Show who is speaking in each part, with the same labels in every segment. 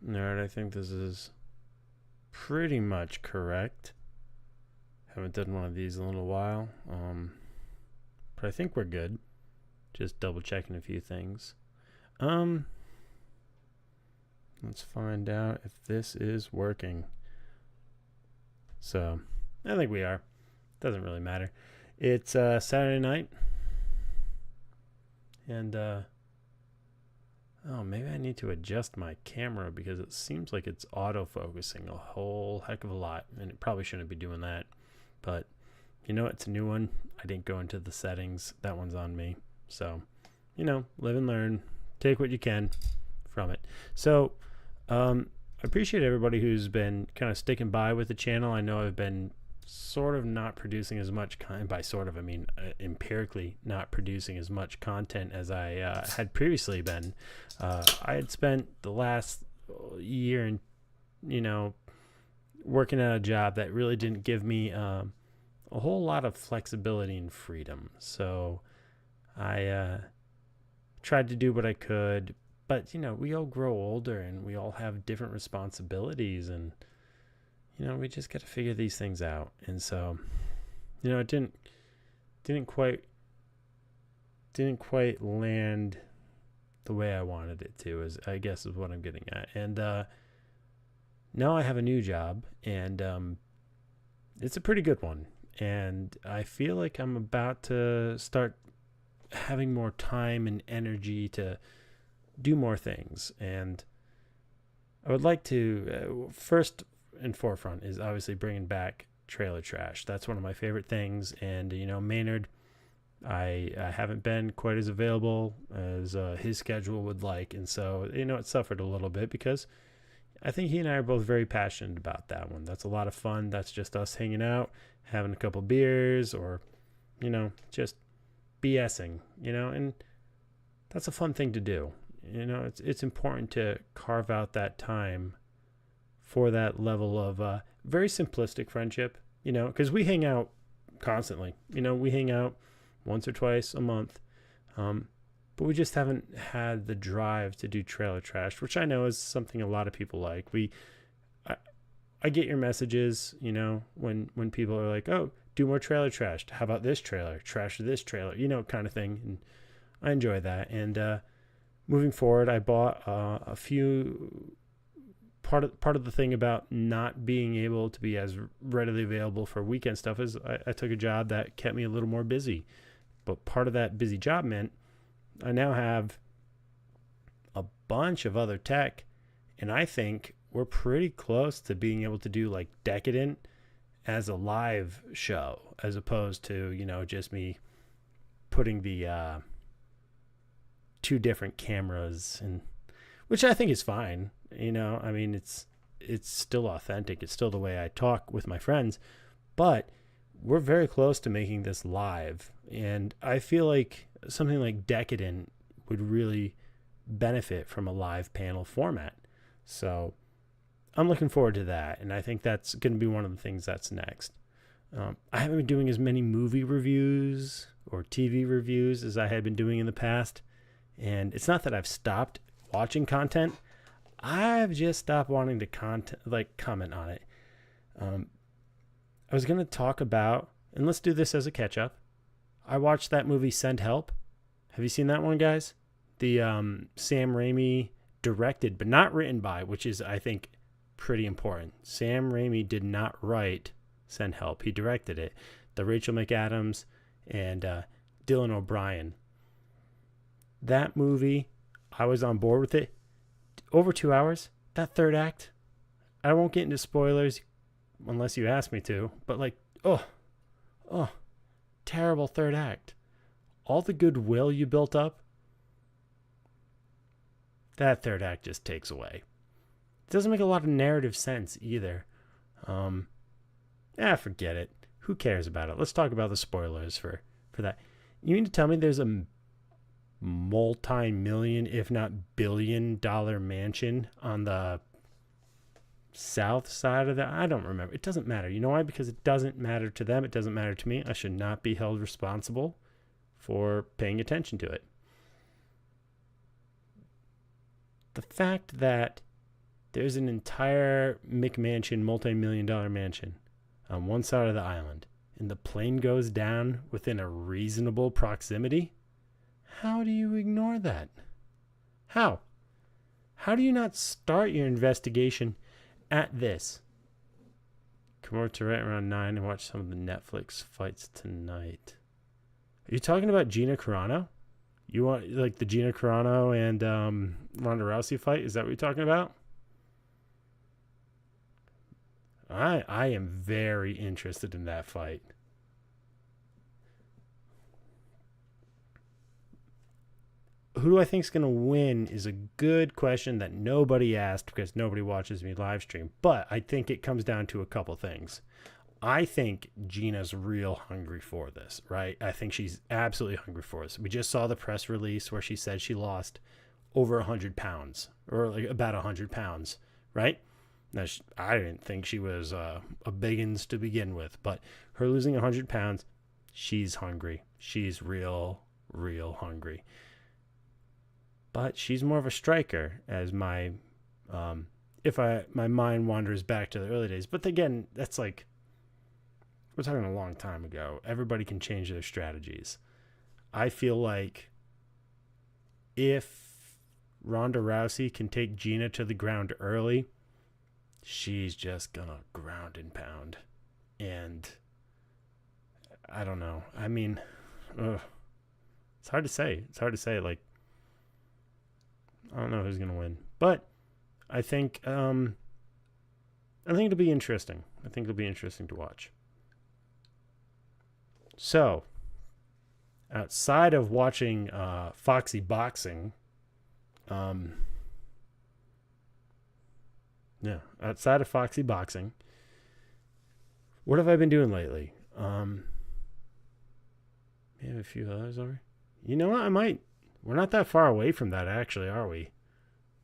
Speaker 1: Alright, I think this is pretty much correct. Haven't done one of these in a little while. But I think we're good. Just double checking a few things. Let's find out if this is working. So, I think we are. Doesn't really matter. It's Saturday night. And, maybe I need to adjust my camera because it seems like it's autofocusing a whole heck of a lot. And it probably shouldn't be doing that. But, you know, it's a new one. I didn't go into the settings. That one's on me. So, you know, live and learn. Take what you can from it. So, I appreciate everybody who's been kind of sticking by with the channel. I know I've been sort of not producing as much content. By sort of, I mean empirically not producing as much content as I had previously been. I had spent the last year and, you know, working at a job that really didn't give me a whole lot of flexibility and freedom. So I tried to do what I could, but, you know, we all grow older and we all have different responsibilities, and, you know, we just got to figure these things out. And so, you know, it didn't quite land the way I wanted it to, is I guess is what I'm getting at. And now I have a new job, and it's a pretty good one. And I feel like I'm about to start having more time and energy to do more things. And I would like to, first and forefront is obviously bringing back trailer trash. That's one of my favorite things. And, you know, Maynard, I haven't been quite as available as his schedule would like. And so, you know, it suffered a little bit because I think he and I are both very passionate about that one. That's a lot of fun. That's just us hanging out, having a couple beers, or, you know, just BSing, you know, and that's a fun thing to do. You know, it's important to carve out that time for that level of very simplistic friendship, you know, because we hang out constantly. You know, we hang out once or twice a month, but we just haven't had the drive to do trailer trash, which I know is something a lot of people like. I get your messages, you know, when people are like, oh, do more trailer trash. How about this trailer? Trash this trailer, you know, kind of thing. And I enjoy that. And moving forward, I bought a few. Part of the thing about not being able to be as readily available for weekend stuff is I took a job that kept me a little more busy. But part of that busy job meant I now have a bunch of other tech, and I think we're pretty close to being able to do like Decadent as a live show, as opposed to, you know, just me putting the two different cameras, and which I think is fine. You know, I mean, it's still authentic. It's still the way I talk with my friends, but we're very close to making this live. And I feel like something like Decadent would really benefit from a live panel format. So I'm looking forward to that. And I think that's going to be one of the things that's next. I haven't been doing as many movie reviews or TV reviews as I had been doing in the past. And it's not that I've stopped watching content. I've just stopped wanting to comment on it. I was going to talk about, and let's do this as a catch up. I watched that movie Send Help. Have you seen that one, guys? The Sam Raimi directed, but not written by, which is, I think, pretty important. Sam Raimi did not write Send Help. He directed it. The Rachel McAdams and Dylan O'Brien. That movie, I was on board with it. Over 2 hours. That third act, I won't get into spoilers unless you ask me to, but like, terrible third act. All the goodwill you built up, that third act just takes away. It doesn't make a lot of narrative sense either. Forget it. Who cares about it? Let's talk about the spoilers for that. You mean to tell me there's a multi-million, if not billion-dollar mansion on the south side of I don't remember. It doesn't matter. You know why? Because it doesn't matter to them. It doesn't matter to me. I should not be held responsible for paying attention to it. The fact that There's an entire McMansion, multi-million-dollar mansion on one side of the island, and the plane goes down within a reasonable proximity. How do you ignore that? How? How do you not start your investigation at this? Come over to right around 9 and watch some of the Netflix fights tonight. Are you talking about Gina Carano? You want like the Gina Carano and Ronda Rousey fight? Is that what you're talking about? I am very interested in that fight. Who do I think is going to win is a good question that nobody asked because nobody watches me live stream. But I think it comes down to a couple things. I think Gina's real hungry for this, right? I think she's absolutely hungry for this. We just saw the press release where she said she lost over 100 pounds, or like about 100 pounds, right? Now, I didn't think she was a biggins to begin with, but her losing 100 pounds, she's hungry. She's real hungry. But she's more of a striker, as my my mind wanders back to the early days. But again, that's like, we're talking a long time ago. Everybody can change their strategies. I feel like if Ronda Rousey can take Gina to the ground early, she's just gonna ground and pound. And I don't know. I mean, it's hard to say. Like, I don't know who's gonna win, but I think it'll be interesting. I think it'll be interesting to watch. So, outside of watching Foxy Boxing, outside of Foxy Boxing, what have I been doing lately? We have a few others over. You know what? We're not that far away from that, actually, are we?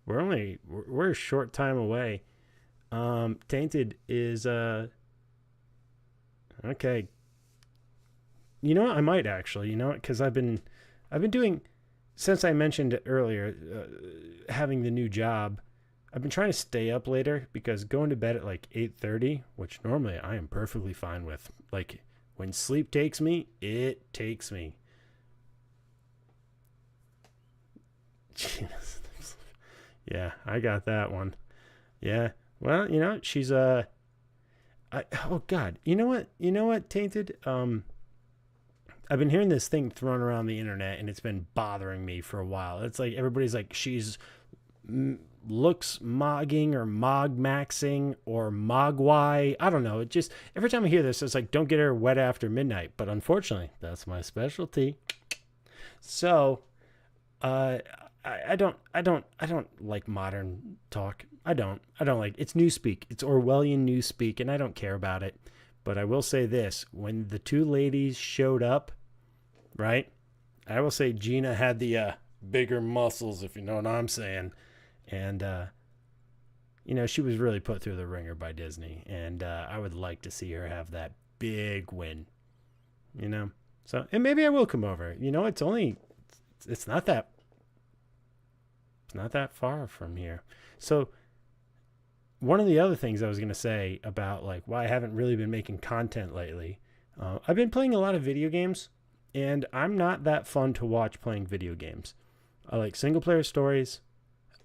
Speaker 1: We're a short time away. Tainted is okay. You know what? I might actually. You know what? Because I've been doing, since I mentioned it earlier, having the new job. I've been trying to stay up later because going to bed at like 8:30, which normally I am perfectly fine with. Like, when sleep takes me, it takes me. Yeah, I got that one. Yeah. Well, you know, she's oh God. You know what, Tainted? I've been hearing this thing thrown around the internet, and it's been bothering me for a while. It's like everybody's like, she's looks mogging or mog maxing or mogwai. I don't know. It just, every time I hear this, it's like, don't get her wet after midnight. But unfortunately, that's my specialty. So, I don't like modern talk. I don't like, it's newspeak. It's Orwellian newspeak, and I don't care about it. But I will say this, when the two ladies showed up, right? I will say Gina had the bigger muscles, if you know what I'm saying. And, you know, she was really put through the ringer by Disney. And I would like to see her have that big win, you know? So, and maybe I will come over. You know, it's not that far from here. So, one of the other things I was going to say about like why I haven't really been making content lately, I've been playing a lot of video games, and I'm not that fun to watch playing video games. I like single player stories.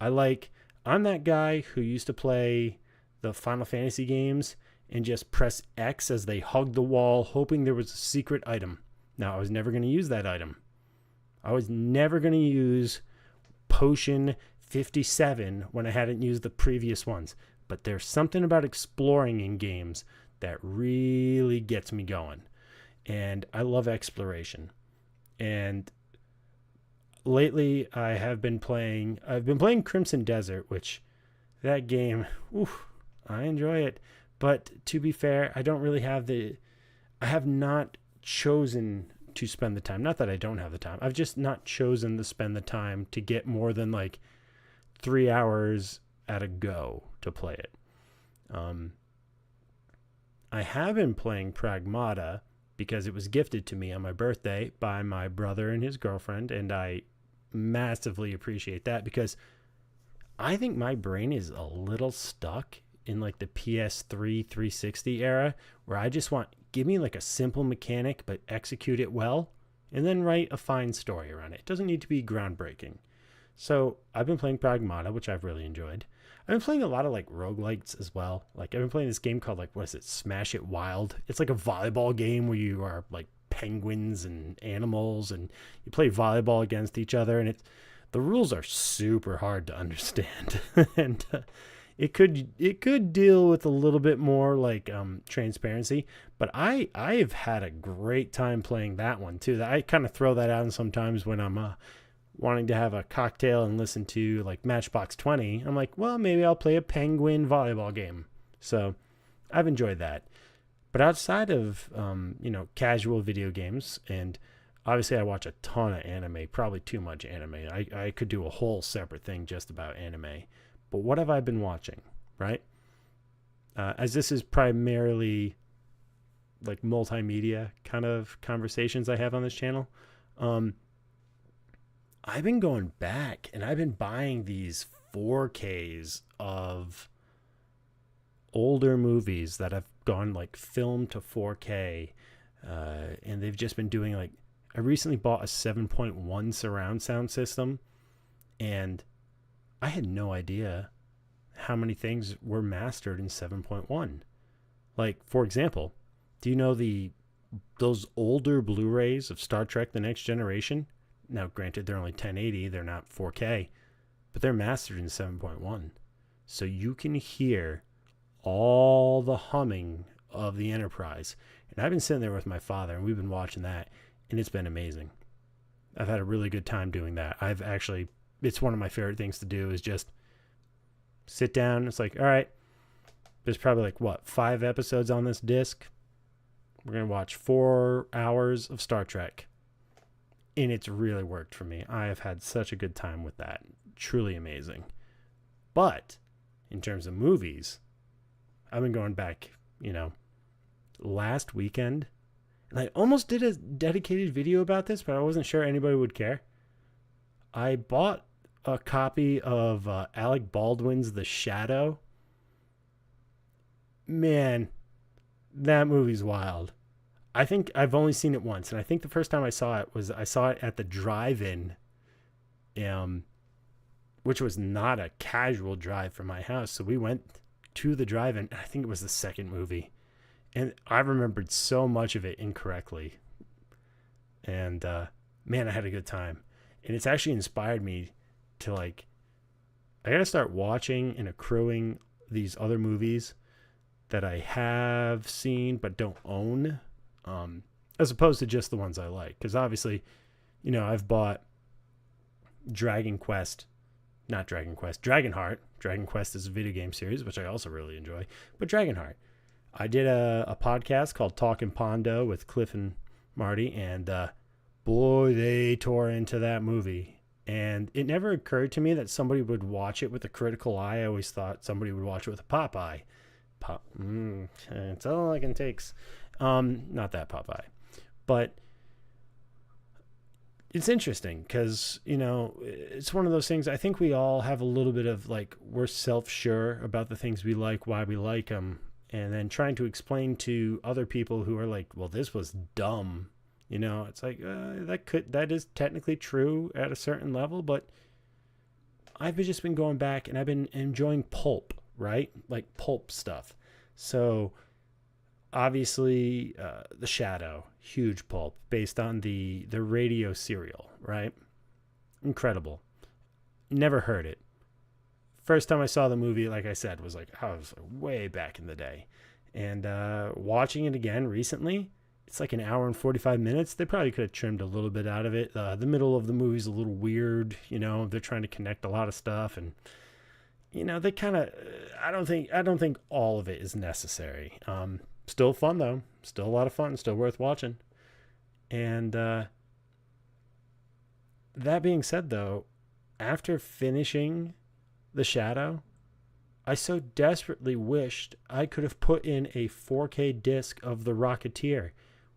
Speaker 1: I'm that guy who used to play the Final Fantasy games and just press X as they hugged the wall, hoping there was a secret item. Now, I was never going to use that item. I was never going to use Potion 57 when I hadn't used the previous ones. But there's something about exploring in games that really gets me going. And I love exploration. And lately I've been playing Crimson Desert, which that game, I enjoy it. But to be fair, I have not chosen to spend the time. Not that I don't have the time. I've just not chosen to spend the time to get more than like 3 hours at a go to play it. I have been playing Pragmata because it was gifted to me on my birthday by my brother and his girlfriend, and I massively appreciate that because I think my brain is a little stuck in like the PS3 360 era where I just want, give me like a simple mechanic, but execute it well and then write a fine story around it. It doesn't need to be groundbreaking. So I've been playing Pragmata, which I've really enjoyed. I've been playing a lot of like roguelites as well. Like I've been playing this game called like, what is it? Smash It Wild. It's like a volleyball game where you are like penguins and animals and you play volleyball against each other, and it's, the rules are super hard to understand. And it could deal with a little bit more like transparency, but I've had a great time playing that one too. I kind of throw that out sometimes when I'm wanting to have a cocktail and listen to like Matchbox 20. I'm like, well, maybe I'll play a penguin volleyball game. So I've enjoyed that. But outside of casual video games, and obviously I watch a ton of anime, probably too much anime. I could do a whole separate thing just about anime. But what have I been watching, right? As this is primarily like multimedia kind of conversations I have on this channel, I've been going back and I've been buying these 4Ks of older movies that have gone like film to 4K, and they've just been doing like, I recently bought a 7.1 surround sound system, and I had no idea how many things were mastered in 7.1. Like, for example, do you know those older Blu-rays of Star Trek The Next Generation? Now, granted, they're only 1080, they're not 4K, but they're mastered in 7.1. So you can hear all the humming of the Enterprise. And I've been sitting there with my father, and we've been watching that, and it's been amazing. I've had a really good time doing that. It's one of my favorite things to do is just sit down. It's like, all right, there's probably like, 5 episodes on this disc. We're going to watch 4 hours of Star Trek. And it's really worked for me. I have had such a good time with that. Truly amazing. But in terms of movies, I've been going back, last weekend. And I almost did a dedicated video about this, but I wasn't sure anybody would care. I bought a copy of Alec Baldwin's The Shadow. Man, that movie's wild. I think I've only seen it once, and I think the first time I saw it at the drive-in, which was not a casual drive from my house. So we went to the drive-in, and I think it was the second movie, and I remembered so much of it incorrectly. And man, I had a good time, and it's actually inspired me to I gotta start watching and accruing these other movies that I have seen but don't own. As opposed to just the ones I like. Because obviously, I've bought Dragonheart. Dragonquest is a video game series, which I also really enjoy. But Dragonheart. I did a podcast called Talkin' Pondo with Cliff and Marty, and boy, they tore into that movie. And it never occurred to me that somebody would watch it with a critical eye. I always thought somebody would watch it with a pop eye. It's all I can takes. Not that Popeye, but it's interesting because, it's one of those things. I think we all have a little bit of we're self-sure about the things we like, why we like them, and then trying to explain to other people who are like, well, this was dumb. It's like, that is technically true at a certain level, but I've just been going back and I've been enjoying pulp, right? Like pulp stuff. So obviously, The Shadow, huge pulp, based on the radio serial, right? Incredible. Never heard it. First time I saw the movie, like I said, was I was way back in the day. And watching it again recently, it's like an hour and 45 minutes. They probably could have trimmed a little bit out of it. The middle of the movie's a little weird, they're trying to connect a lot of stuff, and they kind of, I don't think all of it is necessary. Still fun though. Still a lot of fun. Still worth watching. And that being said though, after finishing The Shadow, I so desperately wished I could have put in a 4K disc of The Rocketeer,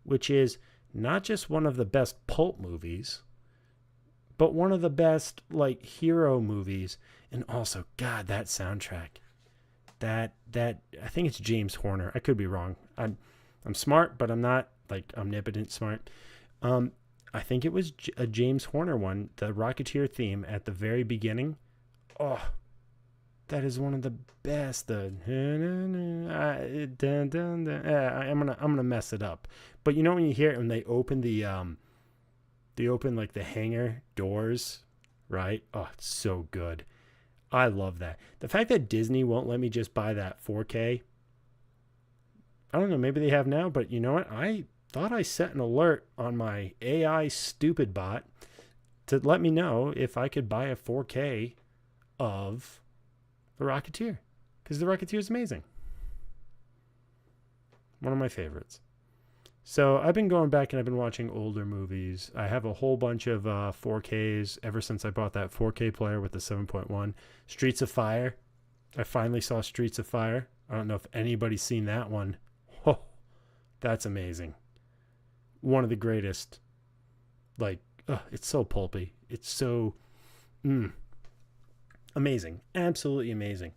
Speaker 1: which is not just one of the best pulp movies, but one of the best like hero movies. And also, God, that soundtrack. That I think it's James Horner. I could be wrong. I'm smart, but I'm not like omnipotent smart. I think it was a James Horner one, the Rocketeer theme at the very beginning. Oh, that is one of the best. I'm gonna mess it up. But you know when you hear it when they open like the hangar doors, right? Oh, it's so good. I love that. The fact that Disney won't let me just buy that 4K. I don't know, maybe they have now, but you know what? I thought I set an alert on my AI stupid bot to let me know if I could buy a 4K of The Rocketeer, because The Rocketeer is amazing. One of my favorites. So I've been going back and I've been watching older movies. I have a whole bunch of 4Ks ever since I bought that 4K player with the 7.1. Streets of Fire. I finally saw Streets of Fire. I don't know if anybody's seen that one. Oh, that's amazing. One of the greatest. Like, it's so pulpy. It's so amazing. Absolutely amazing.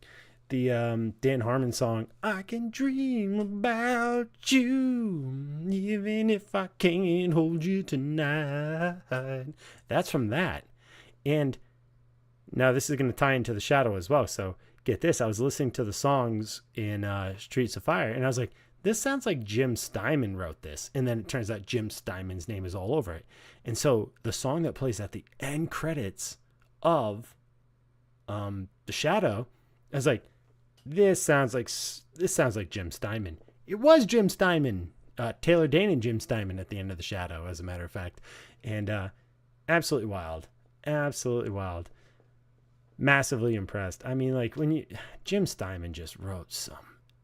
Speaker 1: The Dan Harmon song, I can dream about you, even if I can't hold you tonight. That's from that. And now this is going to tie into The Shadow as well. So get this. I was listening to the songs in Streets of Fire, and I was like, this sounds like Jim Steinman wrote this. And then it turns out Jim Steinman's name is all over it. And so the song that plays at the end credits of The Shadow, I was like, this sounds like Jim Steinman. It was Jim Steinman, Taylor Dane and Jim Steinman at the end of The Shadow, as a matter of fact. And absolutely wild. Absolutely wild. Massively impressed. I mean, like, Jim Steinman just wrote some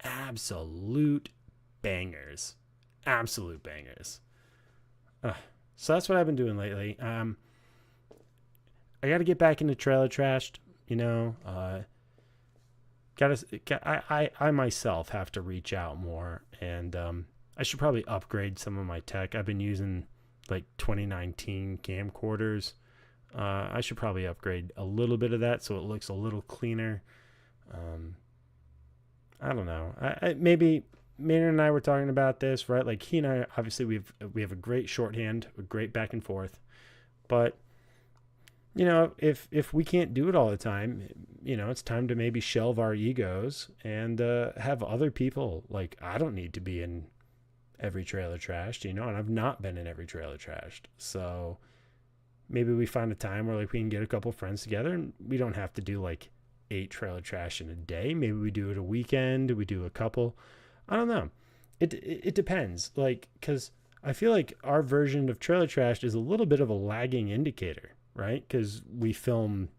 Speaker 1: absolute bangers. Absolute bangers. So that's what I've been doing lately. I got to get back into Trailer Trashed, you know. I myself have to reach out more, and I should probably upgrade some of my tech. I've been using like 2019 camcorders. I should probably upgrade a little bit of that so it looks a little cleaner. I don't know. Maybe Maynard and I were talking about this, right? Like he and I, obviously we have a great shorthand, a great back and forth, but you know, if we can't do it all the time, you know, it's time to maybe shelve our egos and have other people. Like, I don't need to be in every Trailer Trashed, you know, and I've not been in every Trailer Trashed. So maybe we find a time where like we can get a couple friends together, and we don't have to do like 8 Trailer Trash in a day. Maybe we do it a weekend. We do a couple. I don't know. It depends. Like, because I feel like our version of Trailer Trashed is a little bit of a lagging indicator. Right? Because we film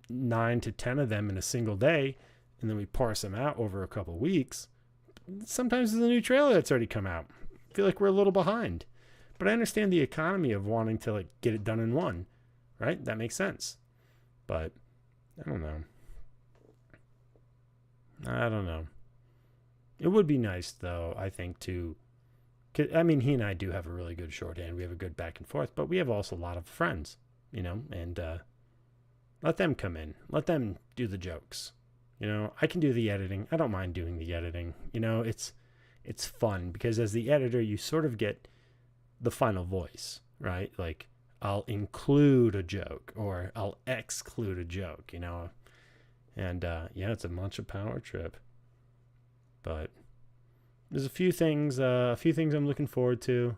Speaker 1: 9 to 10 of them in a single day, and then we parse them out over a couple weeks. Sometimes there's a new trailer that's already come out. I feel like we're a little behind. But I understand the economy of wanting to like get it done in one. Right? That makes sense. But I don't know. It would be nice, though, I think, I mean, he and I do have a really good shorthand. We have a good back and forth, but we have also a lot of friends. You know, and let them come in. Let them do the jokes. You know, I can do the editing. I don't mind doing the editing. You know, it's fun because as the editor, you sort of get the final voice, right? Like, I'll include a joke or I'll exclude a joke, you know. And, yeah, it's a much of power trip. But there's a few things I'm looking forward to.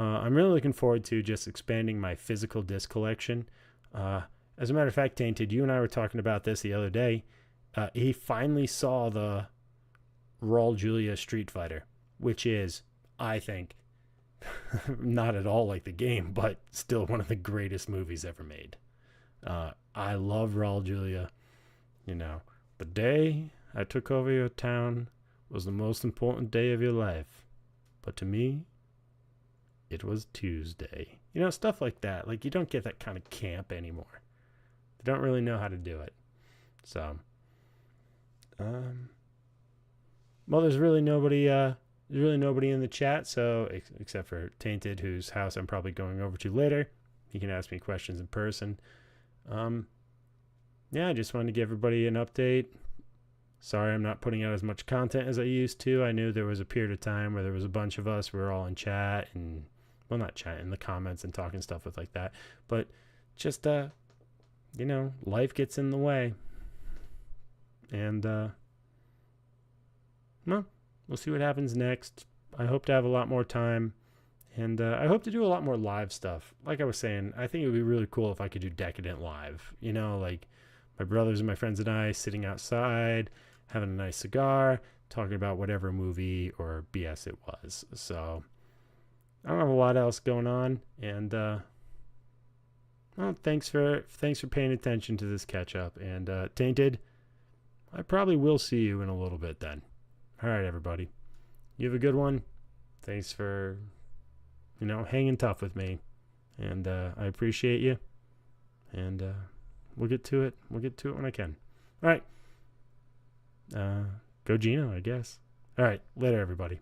Speaker 1: I'm really looking forward to just expanding my physical disc collection. As a matter of fact, Tainted, you and I were talking about this the other day. He finally saw the Raul Julia Street Fighter, which is, I think, not at all like the game, but still one of the greatest movies ever made. I love Raul Julia. You know, the day I took over your town was the most important day of your life. But to me, it was Tuesday. You know, stuff like that. Like, you don't get that kind of camp anymore. They don't really know how to do it. So, well, there's really nobody in the chat, so except for Tainted, whose house I'm probably going over to later. You can ask me questions in person. Yeah, I just wanted to give everybody an update. Sorry I'm not putting out as much content as I used to. I knew there was a period of time where there was a bunch of us. We were all in chat and, well, not chat, in the comments and talking stuff with like that. But just, you know, life gets in the way. And, well, we'll see what happens next. I hope to have a lot more time. And I hope to do a lot more live stuff. Like I was saying, I think it would be really cool if I could do Decadent live. You know, like my brothers and my friends and I sitting outside, having a nice cigar, talking about whatever movie or BS it was. So I don't have a lot else going on. And well, thanks for paying attention to this catch up. And Tainted, I probably will see you in a little bit then. All right, everybody. You have a good one. Thanks for, you know, hanging tough with me. And I appreciate you. And we'll get to it. We'll get to it when I can. All right. Go Gino, I guess. All right. Later, everybody.